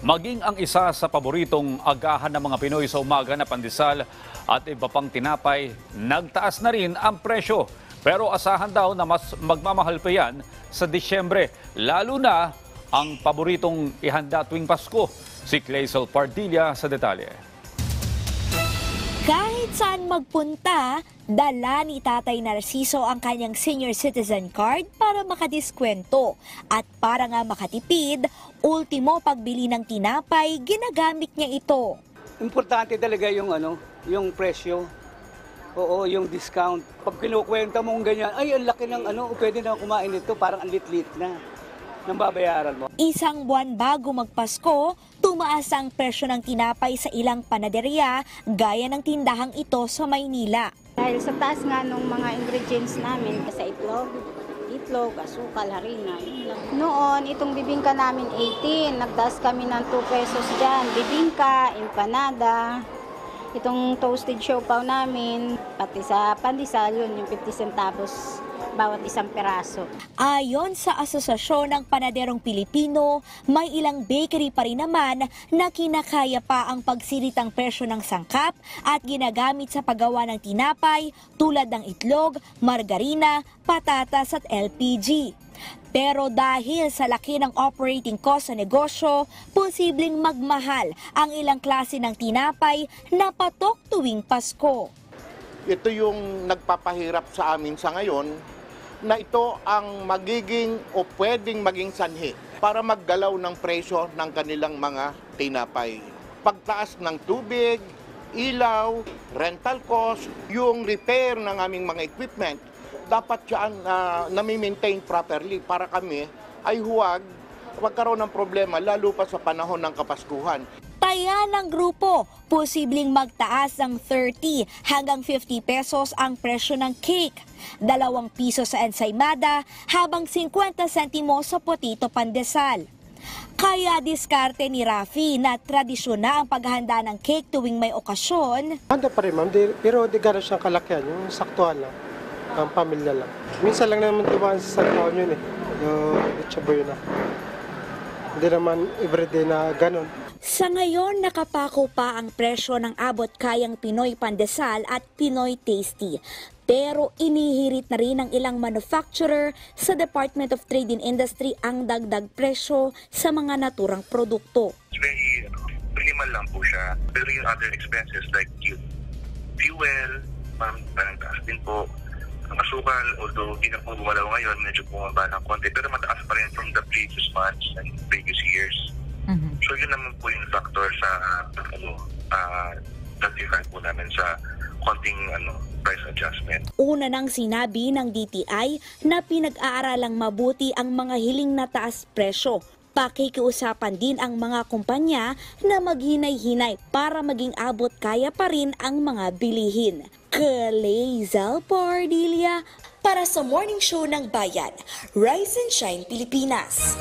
Maging ang isa sa paboritong agahan ng mga Pinoy sa umaga na pandesal at iba pang tinapay, nagtaas na rin ang presyo. Pero asahan daw na mas magmamahal pa yan sa Disyembre, lalo na ang paboritong ihanda tuwing Pasko. Si Clazel Pardilla sa detalye. Kahit saan magpunta, dala ni Tatay Narciso ang kanyang senior citizen card para makadiskwento. At para nga makatipid, ultimo pagbili ng tinapay, ginagamit niya ito. Importante talaga yung presyo. Oo, yung discount. Pag kinukwenta mong ganyan, ay ang laki ng pwede na kumain nito, parang ang lit-lit na ng babayaran mo. Isang buwan bago magpasko, tumaas ang presyo ng tinapay sa ilang panaderya gaya ng tindahang ito sa Maynila. Dahil sa taas nga ng mga ingredients namin, sa itlog, asukal, harina. Noon, itong bibingka namin 18, nagtaas kami ng 2 pesos dyan. Bibingka, empanada, itong toasted siopaw namin, pati sa pandesal, yun, yung 50 centavos bawat isang peraso. Ayon sa Asosasyon ng Panaderong Pilipino, may ilang bakery pa rin naman na kinakaya pa ang pagsiritang presyo ng sangkap at ginagamit sa paggawa ng tinapay tulad ng itlog, margarina, patatas at LPG. Pero dahil sa laki ng operating cost sa negosyo, posibleng magmahal ang ilang klase ng tinapay na patok tuwing Pasko. Ito yung nagpapahirap sa amin sa ngayon, na ito ang magiging o pwedeng maging sanhi para maggalaw ng presyo ng kanilang mga tinapay. Pagtaas ng tubig, ilaw, rental cost, yung repair ng aming mga equipment, dapat yan nami-maintain properly para kami ay huwag magkaroon ng problema lalo pa sa panahon ng Kapaskuhan. Taya ng grupo, posibleng magtaas ng 30 hanggang 50 pesos ang presyo ng cake, 2 piso sa ensaymada habang 50 sentimo sa potito pandesal. Kaya diskarte ni Rafi na tradisyon na ang paghahanda ng cake tuwing may okasyon. Handa pa rin ma'am, pero di gano'n siyang kalakihan, yung saktuhan lang, ang pamilya lang. Minsan lang naman tumaan sa saktuhan yun yung itchaboy na. Hindi naman everyday na gano'n. Sa ngayon, nakapako pa ang presyo ng abot kayang Pinoy Pandesal at Pinoy Tasty. Pero inihirit na rin ng ilang manufacturer sa Department of Trade and Industry ang dagdag presyo sa mga naturang produkto. It's very minimal lang po siya. Pero yung other expenses like yung fuel, parang taas din po. Ang asukal, although hindi na po gumalaw ngayon, medyo bumaba ng konti. Pero mataas pa rin from the previous months and previous years. So yun naman po yung factor sa justify po namin sa konting price adjustment. Una nang sinabi ng DTI na pinag-aaralang mabuti ang mga hiling na taas presyo. Pakikiusapan din ang mga kumpanya na maghinay-hinay para maging abot kaya pa rin ang mga bilihin. Clazel Pardilla para sa Morning Show ng Bayan, Rise and Shine Pilipinas.